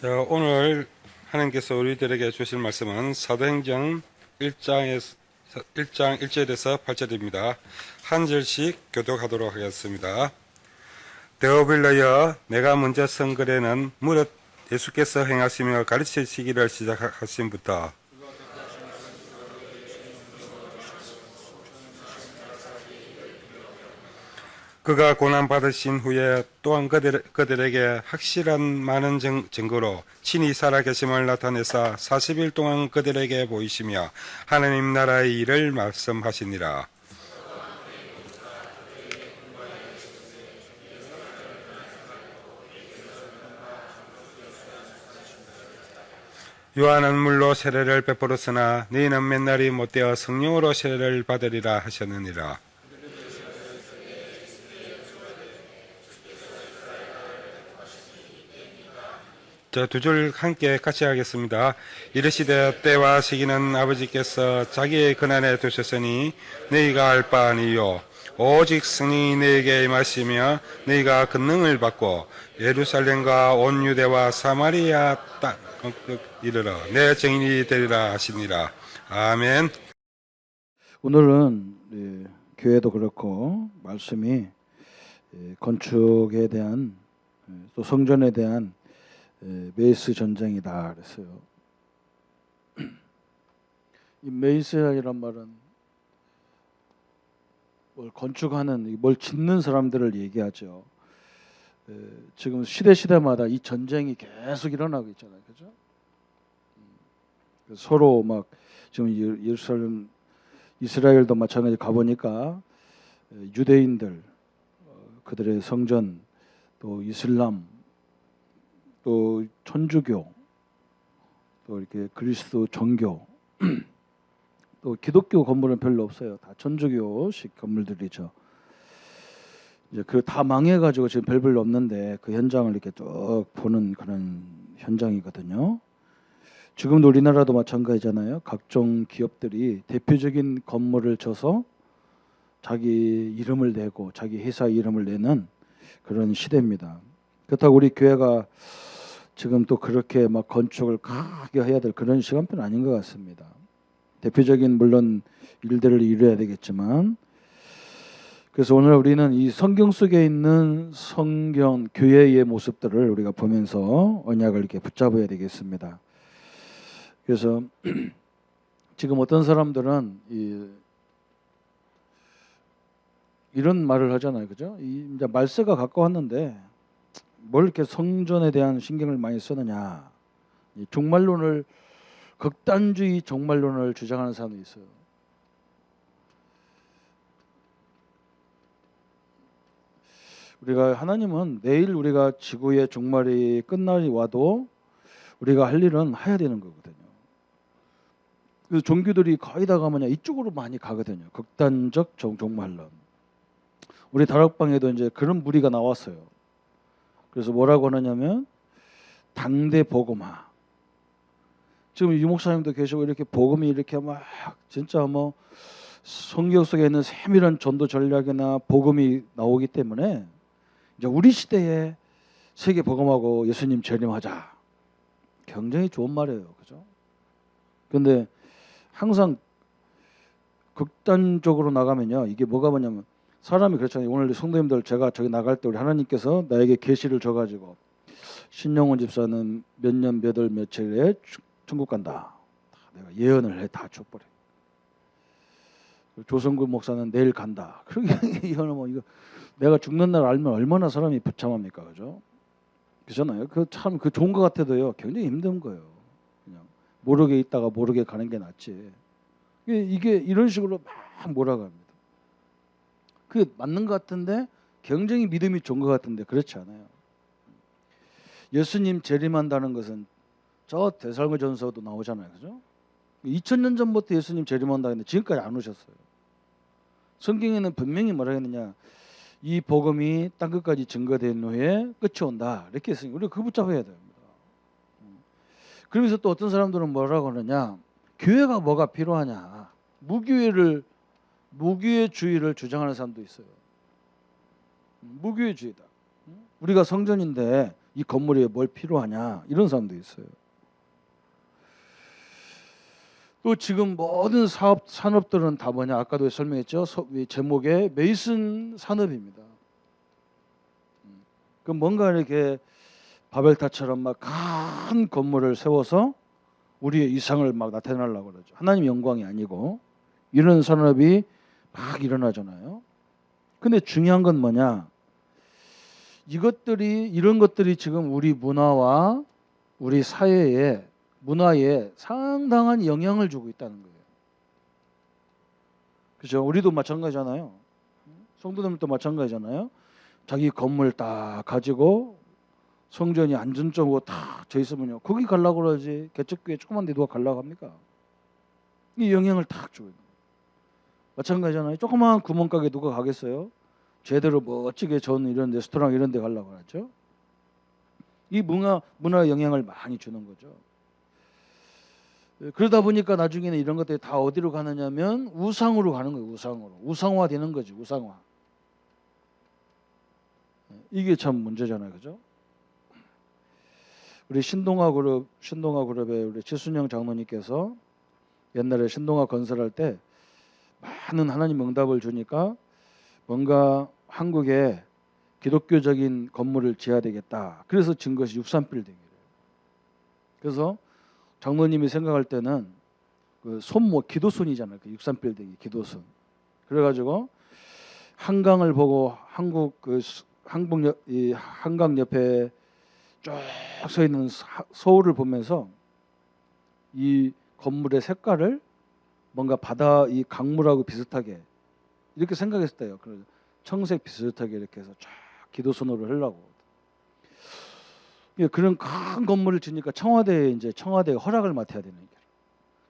자, 오늘 하나님께서 우리들에게 주실 말씀은 사도행전 1장 1절에서 8절입니다. 한 절씩 교독하도록 하겠습니다. 데오빌러여, 내가 먼저 쓴 글에는 무릇 예수께서 행하시며 가르치시기를 시작하신부터 그가 고난받으신 후에 또한 그들에게 확실한 많은 증거로 친히 살아계심을 나타내사 40일 동안 그들에게 보이시며 하나님 나라의 일을 말씀하시니라. 요한은 물로 세례를 베풀었으나 너희는 맨날이 못되어 성령으로 세례를 받으리라 하셨느니라. 자, 두 줄 함께 같이 하겠습니다. 이르시되 때와 시기는 아버지께서 자기의 권한에 두셨으니 너희가 알 바 아니요 오직 성령이 너희에게 임하시며 너희가 권능을 받고 예루살렘과 온 유대와 사마리아 땅 이르러 내 증인이 되리라 하시니라. 아멘. 오늘은 교회도 그렇고 말씀이 건축에 대한 또 성전에 대한 메이스 전쟁이다 그랬어요. 이 메이스라는 말은 뭘 건축하는, 뭘 짓는 사람들을 얘기하죠. 지금 시대마다 이 전쟁이 계속 일어나고 있잖아요, 그죠? 서로 막 지금 예루살렘, 이스라엘도 마찬가지 가보니까 유대인들, 그들의 성전, 또 이슬람, 또 천주교, 또 이렇게 그리스도 정교, 또 기독교 건물은 별로 없어요. 다 천주교식 건물들이죠. 이제 그 다 망해가지고 지금 별로 없는데 그 현장을 이렇게 쭉 보는 그런 현장이거든요. 지금도 우리나라도 마찬가지잖아요. 각종 기업들이 대표적인 건물을 쳐서 자기 이름을 내고 자기 회사 이름을 내는 그런 시대입니다. 그렇다고 우리 교회가 지금 또 그렇게 막 건축을 크게 해야 될 그런 시간표는 아닌 것 같습니다. 대표적인 물론 일들을 이루어야 되겠지만, 그래서 오늘 우리는 이 성경 속에 있는 성경 교회의 모습들을 우리가 보면서 언약을 이렇게 붙잡아야 되겠습니다. 그래서 지금 어떤 사람들은 이런 말을 하잖아요, 그죠? 이제 말세가 가까웠는데 뭘 이렇게 성전에 대한 신경을 많이 쓰느냐? 종말론을, 극단주의 종말론을 주장하는 사람도 있어요. 우리가 하나님은 내일 우리가 지구의 종말이 끝날이 와도 우리가 할 일은 해야 되는 거거든요. 그래서 종교들이 거의 다 가면 이쪽으로 많이 가거든요. 극단적 종말론. 우리 다락방에도 이제 그런 무리가 나왔어요. 그래서 뭐라고 하느냐면 당대 복음화. 지금 유 목사님도 계시고 이렇게 복음이 이렇게 막 진짜 뭐 성경 속에 있는 세밀한 전도 전략이나 복음이 나오기 때문에 이제 우리 시대에 세계 복음하고 예수님 재림하자. 굉장히 좋은 말이에요, 그죠? 근데 항상 극단적으로 나가면요, 이게 뭐가 뭐냐면 사람이 그렇잖아요. 오늘 성도님들, 제가 저기 나갈 때 우리 하나님께서 나에게 계시를 줘가지고 신영원 집사는 몇 년 몇 월 며칠에 천국 간다. 내가 예언을 해 다 줘버려. 조성구 목사는 내일 간다. 그렇게 예언을 뭐 이거 내가 죽는 날 알면 얼마나 사람이 부참합니까, 그죠? 그렇잖아요. 그 참 그 좋은 것 같아도요, 굉장히 힘든 거예요. 그냥 모르게 있다가 모르게 가는 게 낫지. 이게 이런 식으로 막 몰아갑니다. 그게 맞는 것 같은데 굉장히 믿음이 좋은 것 같은데 그렇지 않아요. 예수님 재림한다는 것은 저 데살로니가전서도 나오잖아요, 그죠? 2000년 전부터 예수님 재림한다 했는데 지금까지 안 오셨어요. 성경에는 분명히 뭐라 했느냐, 이 복음이 땅끝까지 증거된 후에 끝이 온다 이렇게 했으니까 우리가 그거 붙잡아야 됩니다. 그러면서 또 어떤 사람들은 뭐라고 하느냐, 교회가 뭐가 필요하냐, 무교회주의를 주장하는 사람도 있어요. 무교회주의다. 우리가 성전인데 이 건물이 뭘 필요하냐 이런 사람도 있어요. 또 지금 모든 산업들은 다 뭐냐 아까도 설명했죠. 제목에 메이슨 산업입니다. 그 뭔가 이렇게 바벨탑처럼 막 큰 건물을 세워서 우리의 이상을 막 나타내려고 그러죠. 하나님 영광이 아니고 이런 산업이 막 일어나잖아요. 근데 중요한 건 뭐냐? 이런 것들이 지금 우리 문화와 우리 사회에 문화에 상당한 영향을 주고 있다는 거예요. 그렇죠? 우리도 마찬가지잖아요. 성도님도 마찬가지잖아요. 자기 건물 딱 가지고 성전이 안전적으로 딱 져 있으면요. 거기 가려고 그러지. 개척교회 조그만 데 누가 가려고 합니까? 이 영향을 딱 줘요. 마찬가지잖아요. 조그만 구멍가게 누가 가겠어요? 제대로 멋지게 전 이런 레스토랑 이런 데 가려고 하죠. 이 문화 영향을 많이 주는 거죠. 그러다 보니까 나중에는 이런 것들이 다 어디로 가느냐면 우상으로 가는 거예요. 우상으로. 우상화 되는 거지. 우상화. 이게 참 문제잖아요. 그죠? 우리 신동아 그룹의 우리 최순영 장로님께서 옛날에 신동아 건설할 때 많은 하나님 응답을 주니까 뭔가 한국에 기독교적인 건물을 지어야 되겠다. 그래서 지은 것이 63빌딩이래요. 그래서 장로님이 생각할 때는 그 기도순이잖아요. 그 63빌딩이 기도순. 그래가지고 한강을 보고 한강 옆에 쭉 서 있는 서울을 보면서 이 건물의 색깔을 뭔가 바다 이 강물하고 비슷하게 이렇게 생각했어요. 그래서 청색 비슷하게 이렇게 해서 쫙 기도선으로 하려고. 그런 큰 건물을 지니까 청와대에 허락을 맡아야 되는 거예요.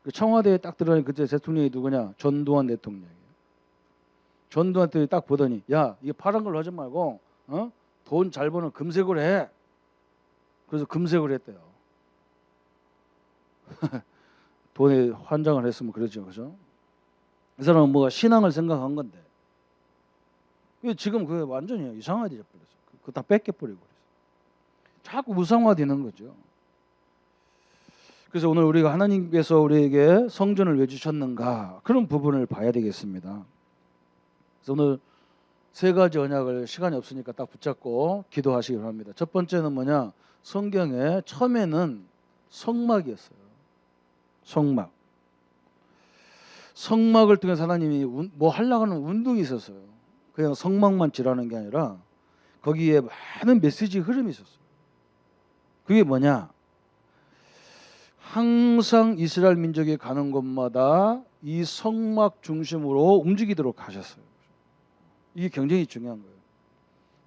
그 청와대에 딱 들어가니 그때 대통령이 누구냐? 전두환 대통령이에요. 전두환 대통령이 딱 보더니 야 이게 파란 걸로 하지 말고 돈 잘 버는 금색으로 해. 그래서 금색으로 했대요. 돈에 환장을 했으면 그러죠, 그죠? 이 사람은 뭐가 신앙을 생각한 건데. 지금 그게 완전히 이상하게 돼버렸어. 그거 다 뺏겨버리고 그랬어. 자꾸 우상화되는 거죠. 그래서 오늘 우리가 하나님께서 우리에게 성전을 왜 주셨는가 그런 부분을 봐야 되겠습니다. 그래서 오늘 세 가지 언약을 시간이 없으니까 딱 붙잡고 기도하시기 바랍니다. 첫 번째는 뭐냐? 성경에 처음에는 성막이었어요. 성막을 통해서 하나님이 뭐 하려고 하는 운동이 있었어요. 그냥 성막만 지라는 게 아니라 거기에 많은 메시지 흐름이 있었어요. 그게 뭐냐? 항상 이스라엘 민족이 가는 곳마다 이 성막 중심으로 움직이도록 하셨어요. 이게 굉장히 중요한 거예요.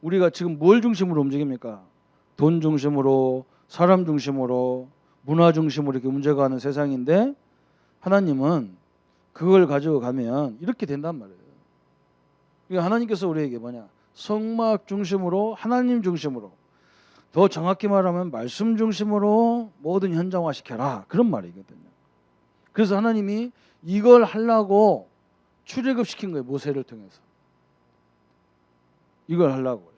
우리가 지금 뭘 중심으로 움직입니까? 돈 중심으로, 사람 중심으로, 문화 중심으로 이렇게 움직여가는 세상인데 하나님은 그걸 가지고 가면 이렇게 된단 말이에요. 그러니까 하나님께서 우리에게 뭐냐? 성막 중심으로, 하나님 중심으로, 더 정확히 말하면 말씀 중심으로 모든 현장화시켜라. 그런 말이거든요. 그래서 하나님이 이걸 하려고 출애굽시킨 거예요. 모세를 통해서. 이걸 하려고.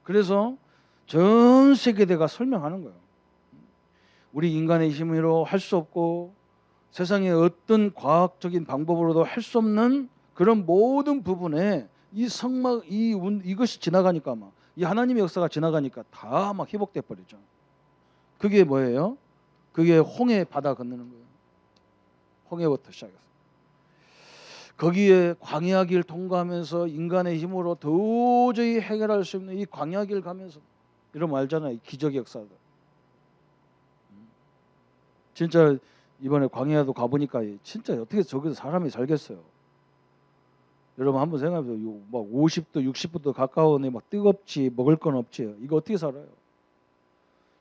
그래서 전 세계대가 설명하는 거예요. 우리 인간의 힘으로 할 수 없고 세상의 어떤 과학적인 방법으로도 할 수 없는 그런 모든 부분에 이 성막 이것이 지나가니까 이 하나님의 역사가 지나가니까 다 막 회복돼 버리죠. 그게 뭐예요? 그게 홍해 바다 건너는 거예요. 홍해부터 시작해서 거기에 광야길 통과하면서 인간의 힘으로 도저히 해결할 수 없는 이 광야길 가면서 이러면 알잖아요. 기적의 역사들. 진짜 이번에 광야도 가보니까 진짜 어떻게 저기서 사람이 살겠어요. 여러분 한번 생각해보세요. 막 50도 60도 가까운 막 뜨겁지 먹을 건 없지. 이거 어떻게 살아요?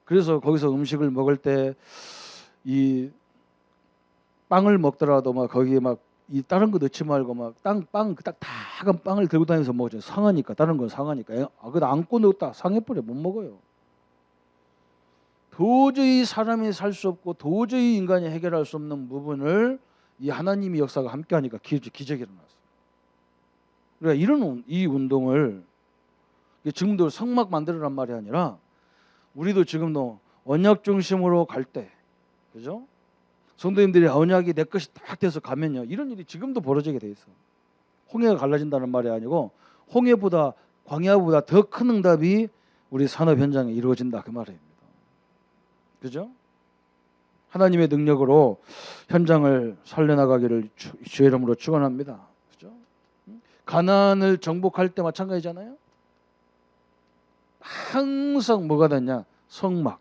그래서 거기서 음식을 먹을 때 이 빵을 먹더라도 막 거기에 막 이 다른 거 넣지 말고 막 딱 작은 빵을 들고 다니면서 먹죠. 상하니까 다른 건 상하니까. 그거 안고 넣었다 상해버려 못 먹어요. 도저히 사람이 살 수 없고 도저히 인간이 해결할 수 없는 부분을 이 하나님의 역사가 함께하니까 기적이 일어났어요. 그러니까 이 운동을 지금도 성막 만들어란 말이 아니라 우리도 지금도 언약 중심으로 갈 때, 그죠? 성도님들이 언약이 내 것이 딱 돼서 가면요, 이런 일이 지금도 벌어지게 돼 있어. 홍해가 갈라진다는 말이 아니고 홍해보다 광야보다 더 큰 응답이 우리 산업 현장에 이루어진다 그 말입니다. 그죠? 하나님의 능력으로 현장을 살려나가기를 주의 이름으로 축원합니다. 그죠? 가나안을 정복할 때 마찬가지잖아요. 항상 뭐가 됐냐? 성막.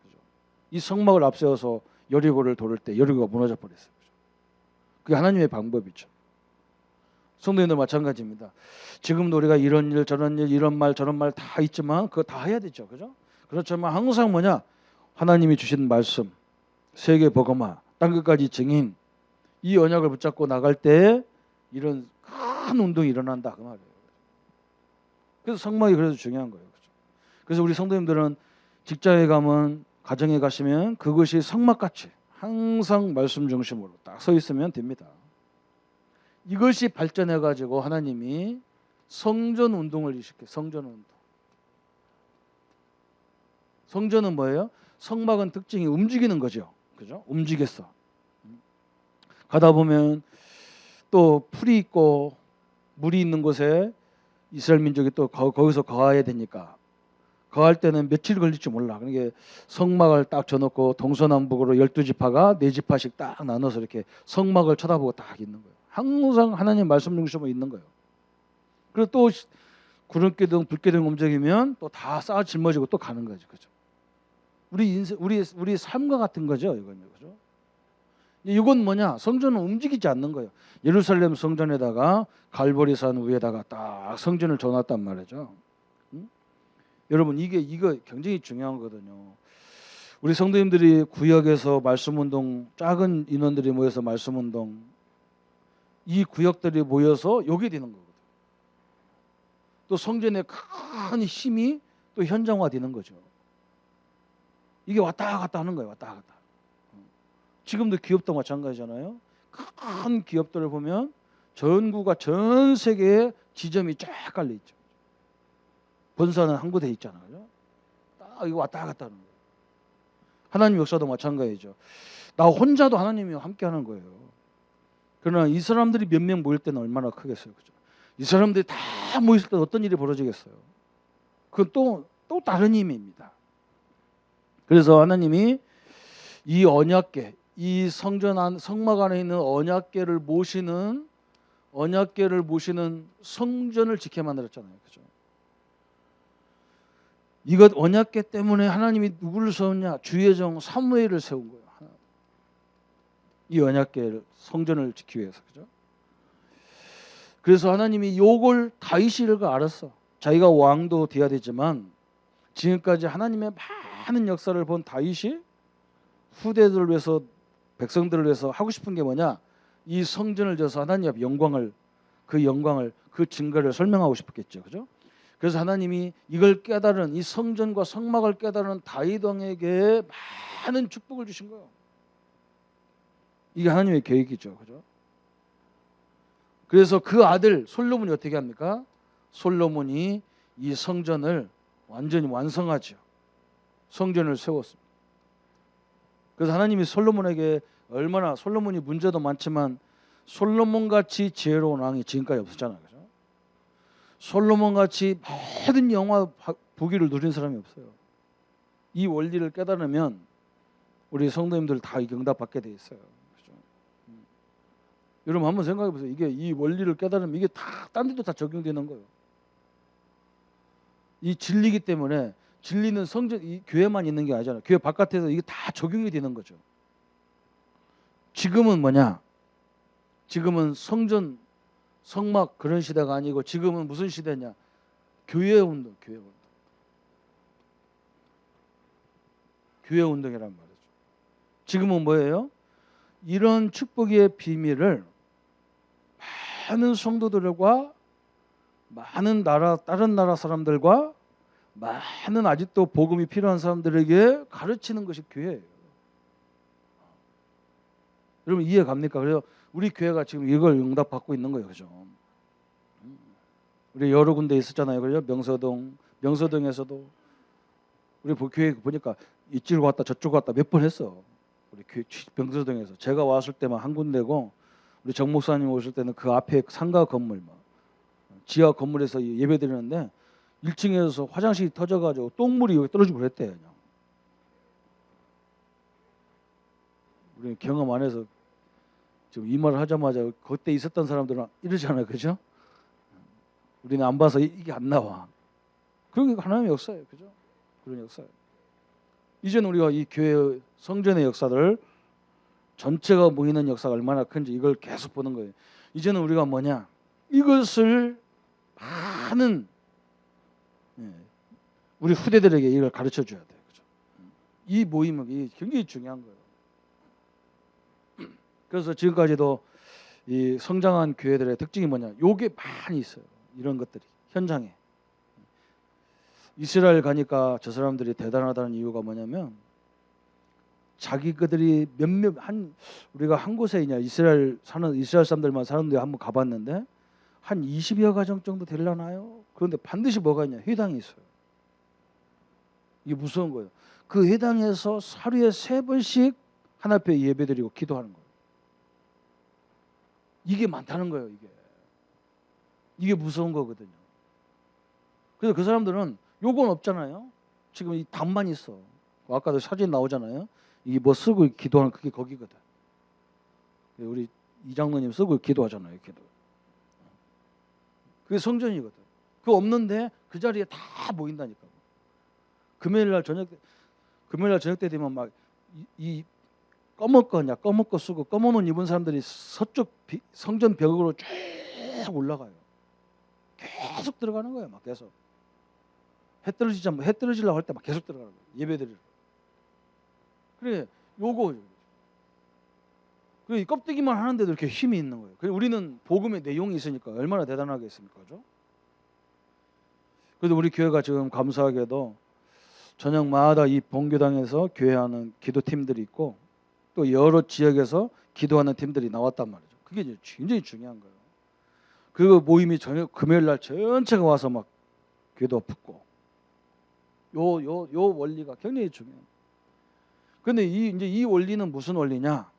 그죠? 이 성막을 앞세워서 여리고를 도를 때 여리고가 무너져 버렸어요. 그죠? 그게 하나님의 방법이죠. 성도님들 마찬가지입니다. 지금도 우리가 이런 일 저런 일 이런 말 저런 말 다 있지만 그거 다 해야 되죠. 그죠? 그렇지만 항상 뭐냐? 하나님이 주신 말씀, 세계 복음화, 땅끝까지 증인, 이 언약을 붙잡고 나갈 때 이런 큰 운동이 일어난다 그 말이에요. 그래서 성막이 그래서 중요한 거예요. 그죠? 그래서 우리 성도님들은 직장에 가면 가정에 가시면 그것이 성막같이 항상 말씀 중심으로 딱 서 있으면 됩니다. 이것이 발전해 가지고 하나님이 성전 운동을 일으켜. 성전 운동. 성전은 뭐예요? 성막은 특징이 움직이는 거죠. 그죠? 움직였어. 가다 보면 또 풀이 있고 물이 있는 곳에 이스라엘 민족이 또 거기서 거해야 되니까 거할 때는 며칠 걸릴지 몰라. 그러니까 성막을 딱 져놓고 동서남북으로 12지파가 4지파씩 딱 나눠서 이렇게 성막을 쳐다보고 딱 있는 거예요. 항상 하나님 말씀 중심으로 있는 거예요. 그리고 또 구름기둥 불기둥 움직이면 또 다 쌓아 짊어지고 또 가는 거죠. 그죠? 우리 인생 우리 삶과 같은 거죠, 이건요. 그죠? 이건 뭐냐? 성전은 움직이지 않는 거예요. 예루살렘 성전에다가 갈보리산 위에다가 딱 성전을 져놨단 말이죠. 여러분 이거 굉장히 중요한 거거든요. 우리 성도님들이 구역에서 말씀운동 작은 인원들이 모여서 말씀운동 이 구역들이 모여서 요게 되는 거거든요. 또 성전의 큰 힘이 또 현장화되는 거죠. 이게 왔다 갔다 하는 거예요. 왔다 갔다. 지금도 기업도 마찬가지잖아요. 큰 기업들을 보면 전구가 전 세계에 지점이 쫙 깔려 있죠. 본사는 한 군데 있잖아요. 딱 이거 왔다 갔다 하는 거예요. 하나님 역사도 마찬가지죠. 나 혼자도 하나님이 함께 하는 거예요. 그러나 이 사람들이 몇 명 모일 때는 얼마나 크겠어요. 그죠? 이 사람들이 다 모였을 때 어떤 일이 벌어지겠어요. 그건 또 다른 힘입니다. 그래서 하나님이 이 언약궤, 이 성막 안에 있는 언약궤를 모시는 성전을 지켜 만들었잖아요. 그죠? 이것 언약궤 때문에 하나님이 누구를 세웠냐? 주의 종 사무엘을 세운 거예요. 이 언약궤 성전을 지키기 위해서. 그죠? 그래서 하나님이 요걸 다윗이 이걸 알았어. 자기가 왕도 돼야 되지만 지금까지 하나님의 많은 역사를 본 다윗이 후대들을 위해서 백성들을 위해서 하고 싶은 게 뭐냐? 이 성전을 져서 하나님 앞 그 증거를 설명하고 싶었겠죠. 그죠? 그래서 하나님이 이걸 깨달은 이 성전과 성막을 깨달은 다윗 왕에게 많은 축복을 주신 거예요. 이게 하나님의 계획이죠. 그죠? 그래서 그 아들 솔로몬이 어떻게 합니까? 솔로몬이 이 성전을 완전히 완성하죠. 성전을 세웠습니다. 그래서 하나님이 솔로몬에게 얼마나 솔로몬이 문제도 많지만 솔로몬같이 지혜로운 왕이 지금까지 없었잖아요. 그죠? 솔로몬같이 모든 영화 부귀를 누린 사람이 없어요. 이 원리를 깨달으면 우리 성도님들 다 응답받게 돼 있어요. 그죠? 여러분 한번 생각해 보세요. 이게 이 원리를 깨달으면 이게 다 딴 데도 다 적용되는 거예요. 이 진리기 때문에 진리는 성전 이 교회만 있는 게 아니잖아요. 교회 바깥에서 이게 다 적용이 되는 거죠. 지금은 뭐냐? 지금은 성전, 성막 그런 시대가 아니고 지금은 무슨 시대냐? 교회 운동, 교회 운동. 교회 운동이란 말이죠. 지금은 뭐예요? 이런 축복의 비밀을 많은 성도들과 많은 다른 나라 사람들과 많은 아직도 복음이 필요한 사람들에게 가르치는 것이 교회예요. 여러분 이해 갑니까? 그래서 우리 교회가 지금 이걸 응답받고 있는 거예요. 그죠? 우리 여러 군데 있었잖아요. 그죠? 명서동에서도 우리 교회 보니까 이쪽 왔다 저쪽 왔다 몇 번 했어. 우리 교회 명서동에서 제가 왔을 때만 한 군데고 우리 정 목사님 오실 때는 그 앞에 상가 건물 막 지하 건물에서 예배 드리는데 1층에서 화장실이 터져가지고 똥물이 여기 떨어지고 그랬대요. 그냥. 우리 경험 안 해서 지금 이 말을 하자마자 그때 있었던 사람들은 이러잖아요, 그죠? 우리는 안 봐서 이게 안 나와. 그런 게 하나님의 역사예요, 그죠? 그런 역사예요. 이제는 우리가 이 교회 성전의 역사를 전체가 모이는 역사가 얼마나 큰지 이걸 계속 보는 거예요. 이제는 우리가 뭐냐? 이것을 많은 우리 후대들에게 이걸 가르쳐 줘야 돼요. 그죠? 이 모임은 굉장히 중요한 거예요. 그래서 지금까지도 이 성장한 교회들의 특징이 뭐냐? 요게 많이 있어요. 이런 것들이 현장에. 이스라엘 가니까 저 사람들이 대단하다는 이유가 뭐냐면 자기들이 우리가 한 곳에 있냐 이스라엘 사람들만 사는 데 한번 가봤는데 한 20여 가정 정도 되려나요? 그런데 반드시 뭐가 있냐? 회당이 있어요. 이게 무서운 거예요. 그 회당에서 하루에 3번씩 하나님 앞에 예배드리고 기도하는 거예요. 이게 많다는 거예요. 이게 무서운 거거든요. 그래서 그 사람들은 요건 없잖아요. 지금 이 답만 있어. 아까도 사진 나오잖아요. 이게 뭐 쓰고 기도하는 그게 거기거든. 우리 이장로님 쓰고 기도하잖아요. 기도. 그게 성전이거든. 그거 없는데 그 자리에 다 모인다니까. 금요일 날 저녁 때 되면 막 이 검은 거 쓰고 검은 옷 입은 사람들이 서쪽 성전 벽으로 쭉 올라가요. 계속 들어가는 거예요. 막 계속. 해 떨어지려고 할 때 막 계속 들어가는 거예요. 예배드리러. 그래, 요거. 그 껍데기만 하는데도 이렇게 힘이 있는 거예요. 그래, 우리는 복음의 내용이 있으니까 얼마나 대단하겠습니까, 그죠? 그래도 우리 교회가 지금 감사하게도 저녁마다 이 본교당에서 교회하는 기도팀들이 있고 또 여러 지역에서 기도하는 팀들이 나왔단 말이죠. 그게 이제 굉장히 중요한 거예요. 그 모임이 저녁 금요일 날 전체가 와서 막 기도 붙고 요 원리가 굉장히 중요해요. 그런데 이제 이 원리는 무슨 원리냐?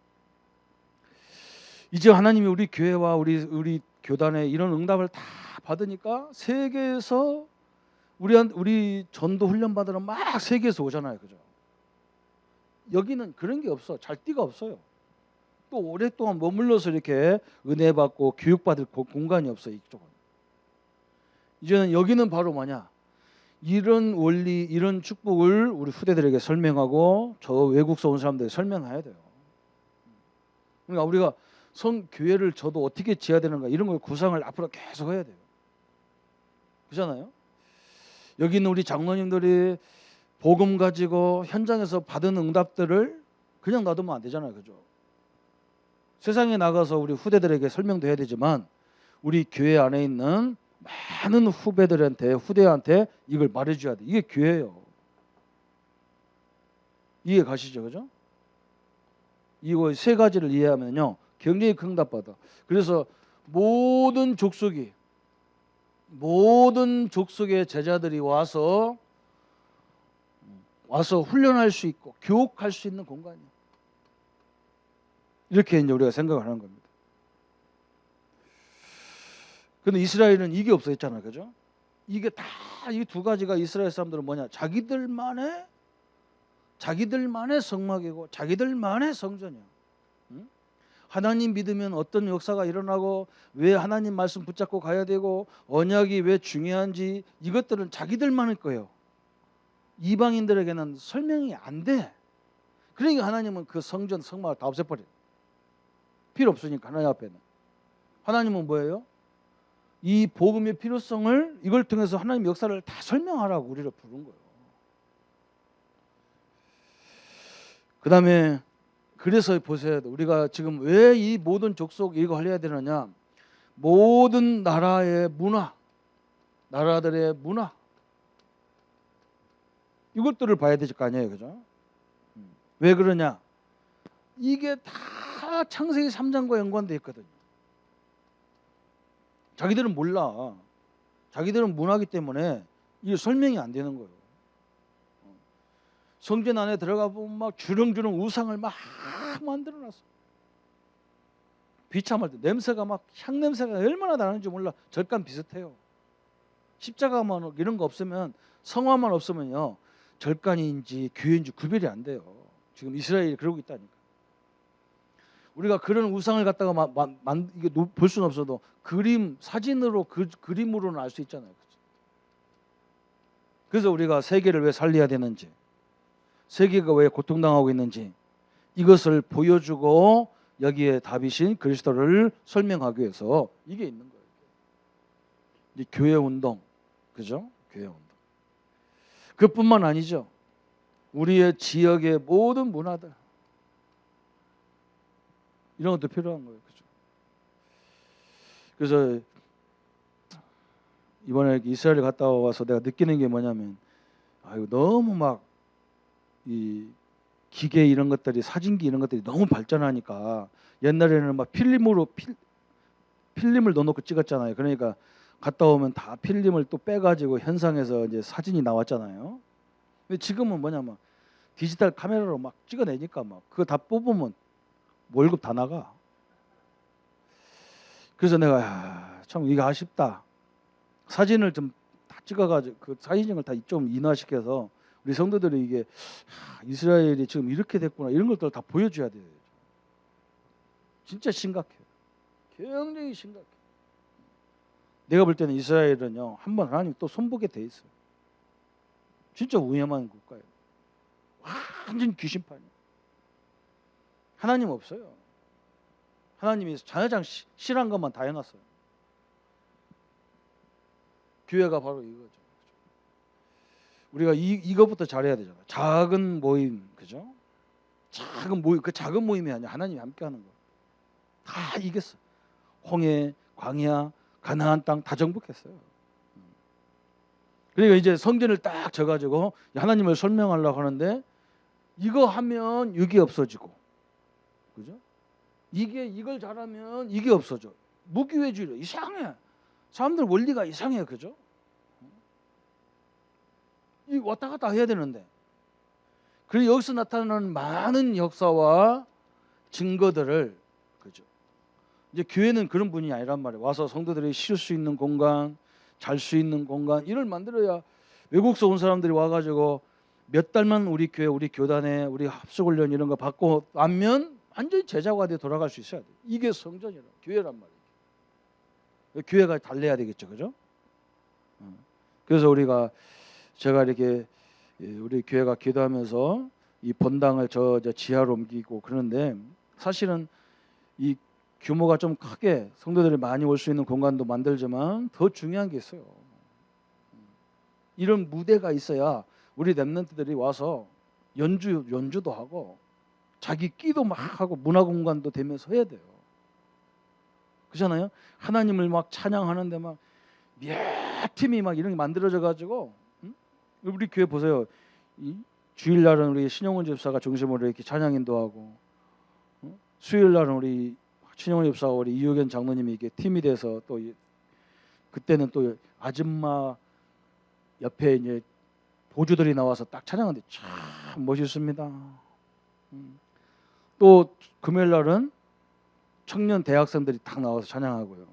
이제 하나님이 우리 교회와 우리 교단에 이런 응답을 다 받으니까 세계에서 우리 전도 훈련 받으러 막 세계에서 오잖아요, 그죠? 여기는 그런 게 없어. 잘 데가 없어요. 또 오랫동안 머물러서 이렇게 은혜 받고 교육받을 공간이 없어요, 이쪽은. 이제는 여기는 바로 뭐냐? 이런 원리, 이런 축복을 우리 후대들에게 설명하고 저 외국서 온 사람들에게 설명해야 돼요. 그러니까 우리가 교회를 저도 어떻게 지어야 되는가 이런 걸 구상을 앞으로 계속 해야 돼요. 그렇잖아요? 여기 있는 우리 장로님들이 복음 가지고 현장에서 받은 응답들을 그냥 놔두면 안 되잖아요. 그죠? 세상에 나가서 우리 후대들에게 설명도 해야 되지만 우리 교회 안에 있는 많은 후대한테 이걸 말해줘야 돼. 이게 교회예요. 이해 가시죠? 그죠? 이거 세 가지를 이해하면요 굉장히 큰 응답받아. 그래서 모든 족속의 제자들이 와서 훈련할 수 있고 교육할 수 있는 공간이에요. 이렇게 이제 우리가 생각을 하는 겁니다. 근데 이스라엘은 이게 없어졌잖아요. 그죠? 이게 다 이 두 가지가 이스라엘 사람들은 뭐냐? 자기들만의 성막이고 자기들만의 성전이야. 응? 하나님 믿으면 어떤 역사가 일어나고 왜 하나님 말씀 붙잡고 가야 되고 언약이 왜 중요한지 이것들은 자기들만의 거예요. 이방인들에게는 설명이 안 돼. 그러니까 하나님은 그 성전 성막을 다 없애버려요. 필요 없으니까 하나님 앞에는. 하나님은 뭐예요? 이 복음의 필요성을 이걸 통해서 하나님 역사를 다 설명하라고 우리를 부른 거예요. 그 다음에 그래서 보세요. 우리가 지금 왜 이 모든 족속 이거 해야 되느냐? 모든 나라의 문화, 나라들의 문화 이것들을 봐야 될 거 아니에요. 그죠? 왜 그러냐? 이게 다 창세기 3장과 연관되어 있거든요. 자기들은 몰라. 자기들은 문화기 때문에 이게 설명이 안 되는 거예요. 성전 안에 들어가 보면 막 주렁주렁 우상을 막 만들어놨어. 비참할 때 냄새가 막 향 냄새가 얼마나 나는지 몰라. 절간 비슷해요. 십자가만 이런 거 없으면, 성화만 없으면요, 절간인지 교회인지 구별이 안 돼요. 지금 이스라엘이 그러고 있다니까. 우리가 그런 우상을 갖다가 이게 볼 수는 없어도 그림 사진으로 그림으로는 알 수 있잖아요. 그래서 우리가 세계를 왜 살려야 되는지, 세계가 왜 고통당하고 있는지 이것을 보여주고 여기에 답이신 그리스도를 설명하기 위해서 이게 있는 거예요. 이제 교회 운동, 그죠? 교회 운동. 그뿐만 아니죠. 우리의 지역의 모든 문화들, 이런 것도 필요한 거예요. 그죠? 그래서 이번에 이스라엘 갔다 와서 내가 느끼는 게 뭐냐면, 아이고 너무 막 이 기계 이런 것들이, 사진기 이런 것들이 너무 발전하니까, 옛날에는 막 필름을 넣어놓고 찍었잖아요. 그러니까 갔다 오면 다 필름을 또 빼가지고 현상에서 이제 사진이 나왔잖아요. 근데 지금은 뭐냐면 디지털 카메라로 막 찍어내니까 막 그거 다 뽑으면 월급 다 나가. 그래서 내가 참 이게 아쉽다. 사진을 좀 다 찍어가지고 그 사진을 다 좀 인화시켜서 우리 성도들이 이게 이스라엘이 지금 이렇게 됐구나, 이런 것들을 다 보여줘야 돼요. 진짜 심각해요. 굉장히 심각해요. 내가 볼 때는 이스라엘은요, 한번 하나님 또 손보게 돼 있어요. 진짜 위험한 국가예요. 완전 귀신판이에요. 하나님 없어요. 하나님이 자녀장 실한 것만 다 해놨어요. 교회가 바로 이거죠. 우리가 이거부터 잘해야 되잖아요. 작은 모임, 그죠? 작은 모임, 그 작은 모임이 아니라 하나님이 함께하는 거. 다 이겼어. 홍해, 광야, 가나안 땅 다 정복했어요. 그러니까 이제 성전을 딱 져가지고 하나님을 설명하려고 하는데, 이거 하면 이게 없어지고, 그죠? 이걸 잘하면 이게 없어져. 무기회주의로 이상해. 사람들 원리가 이상해요, 그죠? 이 왔다 갔다 해야 되는데. 그리고 여기서 나타나는 많은 역사와 증거들을, 그죠? 이제 교회는 그런 분이 아니란 말이에요. 와서 성도들이 쉴 수 있는 공간, 잘 수 있는 공간, 이걸 만들어야, 외국에서 온 사람들이 와가지고 몇 달만 우리 교회, 우리 교단에 우리 합숙훈련 이런 거 받고 나면 완전히 제자가 돼 돌아갈 수 있어야 돼. 이게 성전이라, 교회란 말이에요. 교회가 달래야 되겠죠, 그죠? 그래서 제가 이렇게 우리 교회가 기도하면서 이 본당을 저 지하로 옮기고 그러는데, 사실은 이 규모가 좀 크게 성도들이 많이 올 수 있는 공간도 만들지만 더 중요한 게 있어요. 이런 무대가 있어야 우리 렘넌트들이 와서 연주도 하고 자기 끼도 막 하고 문화 공간도 되면서 해야 돼요. 그렇잖아요? 하나님을 막 찬양하는데 막 몇 팀이 막 이런 게 만들어져 가지고, 우리 교회 보세요. 이 주일날은 우리 신영훈 집사가 중심으로 이렇게 찬양 인도하고, 수요일날은 우리 신영훈 집사와 우리 이효견 장로님이 이렇게 팀이 돼서, 또 그때는 또 아줌마 옆에 이제 보조들이 나와서 딱 찬양하는데 참 멋있습니다. 또 금요일날은 청년 대학생들이 딱 나와서 찬양하고요.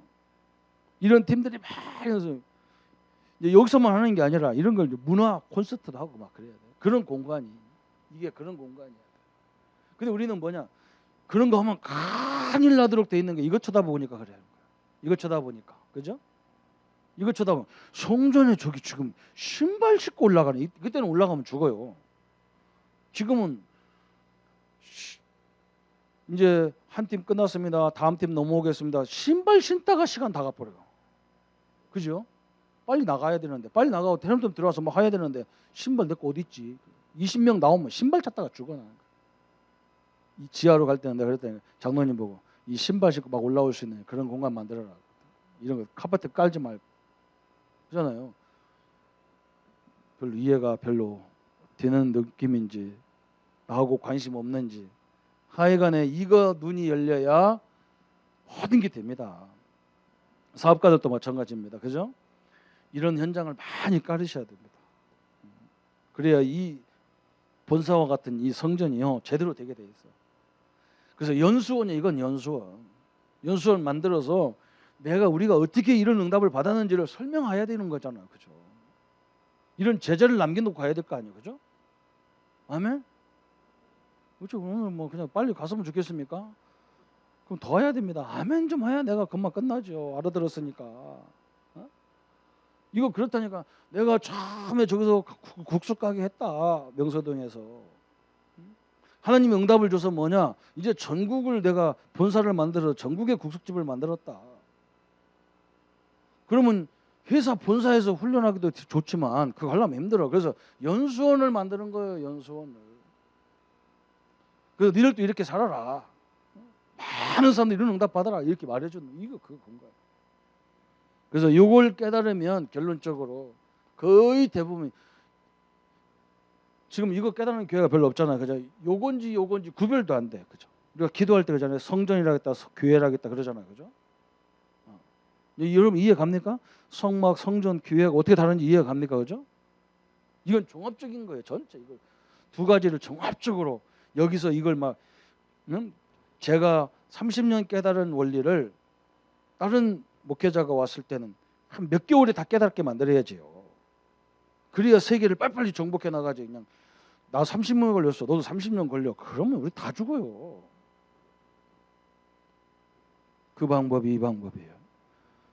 이런 팀들이 많이 해서 이제 여기서만 하는 게 아니라 이런 걸 문화 콘서트도 하고 막 그래야 돼요. 그런 공간이, 이게 그런 공간이야. 근데 우리는 뭐냐, 그런 거 하면 큰일 나도록 돼 있는 게, 이거 쳐다보니까 그래요. 이거 쳐다보니까, 그죠? 이거 쳐다보면 성전에 저기 지금 신발 신고 올라가는, 그때는 올라가면 죽어요. 지금은 이제 한 팀 끝났습니다, 다음 팀 넘어오겠습니다, 신발 신다가 시간 다 가버려요. 그죠? 빨리 나가야 되는데, 빨리 나가고 테레비전 들어와서 뭐 해야 되는데, 신발 내 거 어디 있지? 20명 나오면 신발 찾다가 죽어나. 이 지하로 갈 때는 내가 그랬더니 장로님 보고, 이 신발 신고 막 올라올 수 있는 그런 공간 만들어라. 이런 거 카페트 깔지 말고. 그잖아요. 별로 이해가 별로 되는 느낌인지, 나하고 관심 없는지, 하여간에 이거 눈이 열려야 모든 게 됩니다. 사업가들도 마찬가지입니다. 그죠? 이런 현장을 많이 깔으셔야 됩니다. 그래야 이 본사와 같은 이 성전이요 제대로 되게 돼 있어요. 그래서 연수원이 이건 연수원 만들어서 우리가 어떻게 이런 응답을 받았는지를 설명해야 되는 거잖아요, 그죠? 이런 제자를 남겨놓고 가야 될 거 아니에요, 그죠? 아멘. 그렇죠. 오늘 뭐 그냥 빨리 갔으면 좋겠습니까? 그럼 더 해야 됩니다. 아멘 좀 해야 내가 금방 끝나죠. 알아들었으니까. 어? 이거 그렇다니까. 내가 처음에 저기서 국수 가게 했다. 명서동에서. 하나님이 응답을 줘서 뭐냐? 이제 전국을 내가 본사를 만들어서 전국에 국수집을 만들었다. 그러면 회사 본사에서 훈련하기도 좋지만 그거 하려면 힘들어. 그래서 연수원을 만드는 거예요. 연수원을. 그래서 니들도 이렇게 살아라. 많은 사람들이 이런 응답 받아라. 이렇게 말해주는 이거 그거 건 거예요. 그래서 이걸 깨달으면 결론적으로 거의 대부분 지금 이거 깨달는 교회가 별로 없잖아요. 그죠? 요건지 구별도 안 돼. 그죠? 우리가 기도할 때 그러잖아요. 성전이라겠다, 교회라겠다 그러잖아요. 그죠? 여러분 이해 갑니까? 성막, 성전, 교회가 어떻게 다른지 이해 갑니까? 그죠? 이건 종합적인 거예요. 전체 이걸 두 가지를 종합적으로 여기서 이걸 막 제가 30년 깨달은 원리를 다른 목회자가 왔을 때는 한 몇 개월에 다 깨닫게 만들어야지요. 그래야 세계를 빨리빨리 정복해 나가지. 그냥 나 30년 걸렸어. 너도 30년 걸려. 그러면 우리 다 죽어요. 그 방법이 이 방법이에요.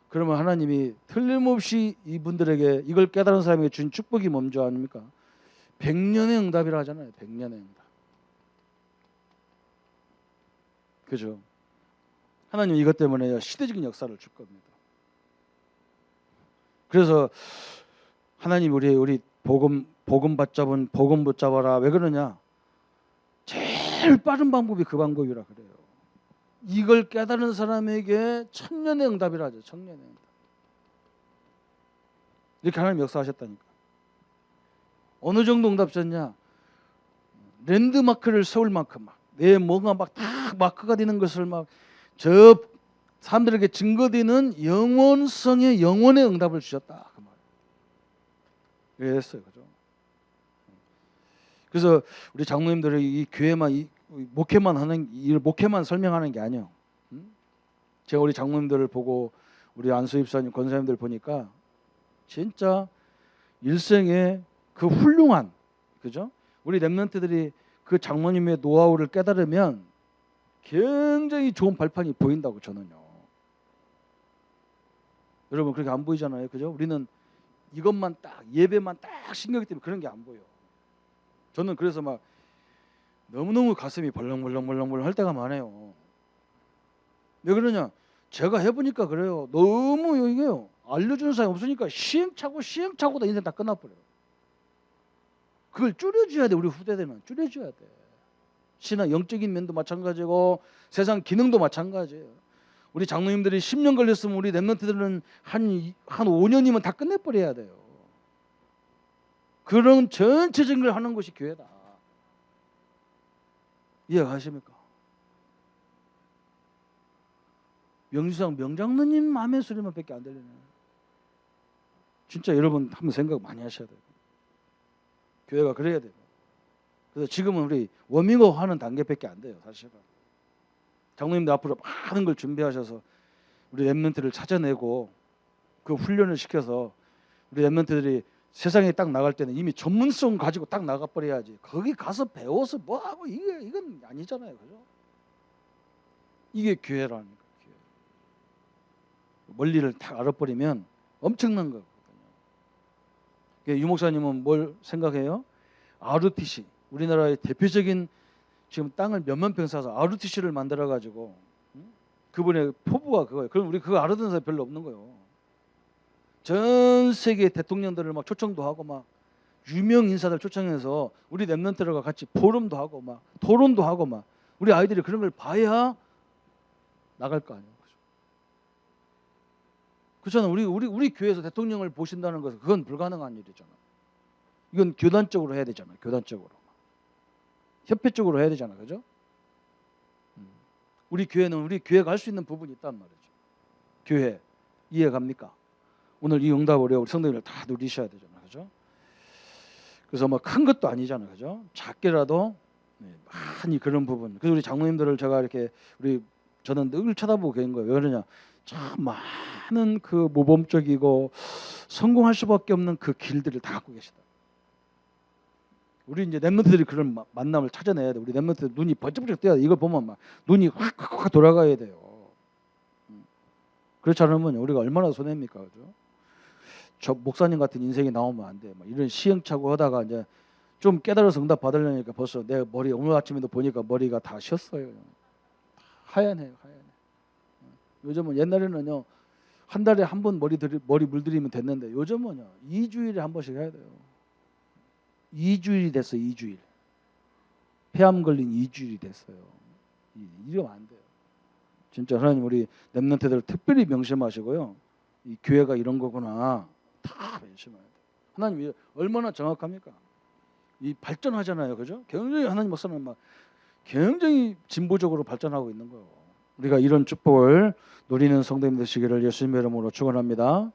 그러면 하나님이 틀림없이 이분들에게 이걸 깨달은 사람에게 준 축복이 뭔지 아닙니까? 100년의 응답이라 하잖아요. 100년의 응답. 그죠? 하나님 이것 때문에 시대적인 역사를 줄 겁니다. 그래서 하나님 우리 복음 붙잡아라. 왜 그러냐? 제일 빠른 방법이 그 방법이라 그래요. 이걸 깨달은 사람에게 천년의 응답이라 하죠. 천년의 응답. 이렇게 하나님 역사하셨다니까. 어느 정도 응답 줬냐? 랜드마크를 세울 만큼 막 내 뭔가 막 딱 마크가 되는 것을 막 저 사람들에게 증거되는 영원성의 영원의 응답을 주셨다. 그 말. 그랬어요, 그죠? 그래서 우리 장로님들이 이 교회만 이 목회만 설명하는 게 아니에요. 제가 우리 장로님들을 보고 우리 안수 집사님, 권사님들 보니까 진짜 일생에 그 훌륭한, 그죠? 우리 렘넌트들이 그 장로님의 노하우를 깨달으면 굉장히 좋은 발판이 보인다고 저는요. 여러분 그렇게 안 보이잖아요, 그죠? 우리는 이것만 딱 예배만 딱 신경이 때문에 그런 게 안 보여. 저는 그래서 막 너무너무 가슴이 벌렁벌렁 할 때가 많아요. 왜 그러냐? 제가 해보니까 그래요. 너무 이게요. 알려주는 사람이 없으니까 시행착오다 인생 다 끝나버려요. 그걸 줄여줘야 돼. 우리 후대들은 줄여줘야 돼. 신앙 영적인 면도 마찬가지고 세상 기능도 마찬가지예요. 우리 장로님들이 10년 걸렸으면 우리 렘넌트들은 한 5년이면 다 끝내버려야 돼요. 그런 전체적인 걸 하는 것이 교회다. 이해가십니까? 명주상 명장로님 마음의 소리만 밖에 안 들리네. 진짜 여러분 한번 생각 많이 하셔야 돼요. 교회가 그래야 돼요. 그래서 지금은 우리 워밍업 하는 단계밖에 안 돼요. 사실은. 장로님들 앞으로 많은 걸 준비하셔서 우리 렘넌트를 찾아내고 그 훈련을 시켜서 우리 렘넌트들이 세상에 딱 나갈 때는 이미 전문성 가지고 딱 나가버려야지. 거기 가서 배워서 뭐하고 이건 아니잖아요. 그죠? 이게 교회라는 거예요. 원리를 딱 알아버리면 엄청난 거거든요. 유 목사님은 뭘 생각해요? ROTC, 우리나라의 대표적인 지금 땅을 몇만 평 사서 ROTC를 만들어 가지고 그분의 포부가 그거예요. 그럼 우리 그거 알아듣는 사람이 별로 없는 거예요. 전 세계 대통령들을 막 초청도 하고 막 유명 인사들 초청해서 우리 렘넌트들과 같이 포럼도 하고 막 토론도 하고 막 우리 아이들이 그런 걸 봐야 나갈 거 아니에요. 그렇잖아요. 우리 교회에서 대통령을 보신다는 것은 그건 불가능한 일이잖아. 이건 교단적으로 해야 되잖아요. 교단적으로. 협회적으로 해야 되잖아. 그죠? 우리 교회는 우리 교회가 할 수 있는 부분이 있단 말이죠. 교회. 이해 갑니까? 오늘 이 응답을 우리 성도님들 다 누리셔야 되잖아요, 그죠? 그래서 뭐 큰 것도 아니잖아요, 그죠? 작게라도 많이 그런 부분. 그래서 우리 장로님들을 제가 이렇게 저는 늘 쳐다보고 계신 거예요. 왜 그러냐? 참 많은 그 모범적이고 성공할 수밖에 없는 그 길들을 다 갖고 계시다. 우리 이제 랩런트들이 그런 만남을 찾아내야 돼. 우리 랩런트 눈이 번쩍번쩍 떠야 돼. 이걸 보면 막 눈이 확 돌아가야 돼요. 그렇지 않으면 우리가 얼마나 손해입니까, 그죠? 저 목사님 같은 인생이 나오면 안 돼. 막 이런 시행착오 하다가 이제 좀 깨달아서 응답 받으려니까 벌써 내 머리 오늘 아침에도 보니까 머리가 다 쉬었어요. 하얀해요, 하얀해. 요즘은 옛날에는요 한 달에 한 번 머리 물들이면 됐는데 요즘은요 2주일에 한 번씩 해야 돼요. 2주일이 됐어, 2주일. 폐암 걸린 2주일이 됐어요. 이러면 안 돼요. 진짜 하나님 우리 렘넌트들 특별히 명심하시고요. 이 교회가 이런 거구나 다 명심해야 돼요. 하나님 얼마나 정확합니까? 이 발전하잖아요, 그죠? 굉장히 하나님 목사는 막 굉장히 진보적으로 발전하고 있는 거예요. 우리가 이런 축복을 누리는 성도님 되시기를 예수님의 이름으로 축원합니다.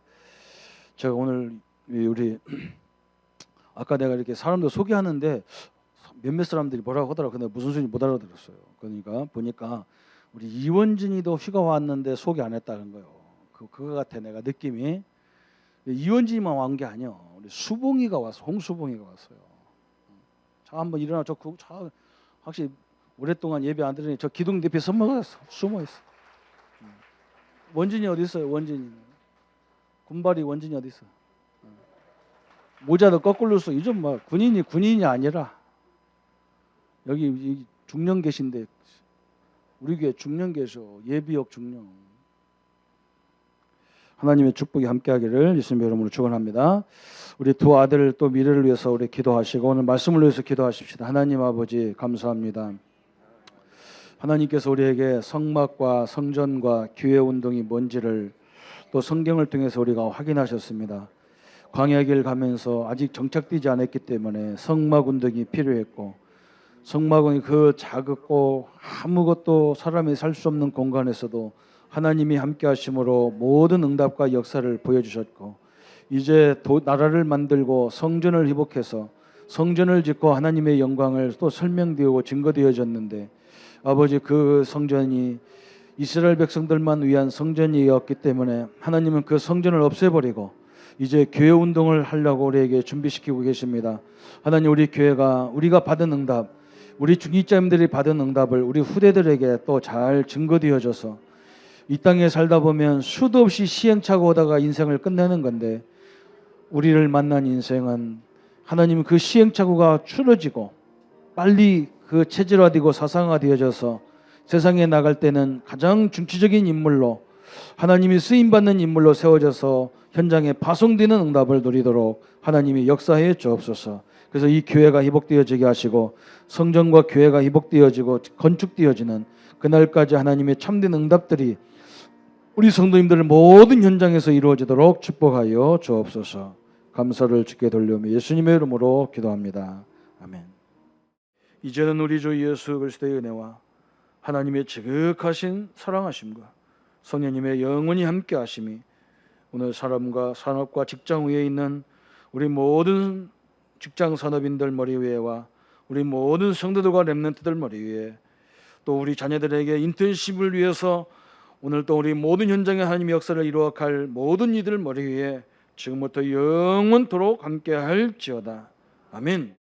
제가 오늘 우리 아까 내가 이렇게 사람들 소개하는데 몇몇 사람들이 뭐라고 하더라고. 근데 무슨 소리인지 못 알아들었어요. 그러니까 보니까 우리 이원진이도 휴가 왔는데 소개 안 했다는 거예요. 그거 같아 내가 느낌이. 이원진이만 왔는 게 아니야. 우리 수봉이가 왔어. 홍수봉이가 왔어요. 자 한번 일어나. 저 확실히 오랫동안 예배 안 드리니 저 기둥 옆에 숨어 있어. 원진이 어디 있어요? 원진이. 군발이 원진이 어디 있어? 모자도 거꾸로 써. 요즘 막 군인이 아니라 여기 중령 계신데 우리 교회 중령 계셔. 예비역 중령. 하나님의 축복이 함께하기를 예수님의 이름으로 축원합니다. 우리 두 아들 또 미래를 위해서 우리 기도하시고 오늘 말씀을 위해서 기도하십시다. 하나님 아버지 감사합니다. 하나님께서 우리에게 성막과 성전과 교회 운동이 뭔지를 또 성경을 통해서 우리가 확인하셨습니다. 광야 길 가면서 아직 정착되지 않았기 때문에 성막 운동이 필요했고 성막은 그 작고 아무것도 사람이 살 수 없는 공간에서도 하나님이 함께 하심으로 모든 응답과 역사를 보여주셨고 이제 나라를 만들고 성전을 회복해서 성전을 짓고 하나님의 영광을 또 설명되고 증거되어졌는데 아버지 그 성전이 이스라엘 백성들만 위한 성전이었기 때문에 하나님은 그 성전을 없애버리고 이제 교회 운동을 하려고 우리에게 준비시키고 계십니다. 하나님 우리 교회가 우리가 받은 응답 우리 중직자님들이 받은 응답을 우리 후대들에게 또 잘 증거되어져서 이 땅에 살다 보면 수도 없이 시행착오 하다가 인생을 끝내는 건데 우리를 만난 인생은 하나님 그 시행착오가 줄어지고 빨리 그 체질화되고 사상화되어져서 세상에 나갈 때는 가장 중추적인 인물로 하나님이 쓰임받는 인물로 세워져서 현장에 파송되는 응답을 누리도록 하나님이 역사해 주옵소서. 그래서 이 교회가 회복되어지게 하시고 성전과 교회가 회복되어지고 건축되어지는 그날까지 하나님의 참된 응답들이 우리 성도님들 모든 현장에서 이루어지도록 축복하여 주옵소서. 감사를 주께 돌려며 예수님의 이름으로 기도합니다. 아멘. 이제는 우리 주 예수 그리스도의 은혜와 하나님의 지극하신 사랑하심과 성령님의 영원히 함께 하심이 오늘 사람과 산업과 직장 위에 있는 우리 모든 직장 산업인들 머리 위에와 우리 모든 성도들과 렘넌트들 머리 위에 또 우리 자녀들에게 인턴십을 위해서 오늘 또 우리 모든 현장에 하나님의 역사를 이루어갈 모든 이들 머리 위에 지금부터 영원토록 함께 할지어다. 아멘.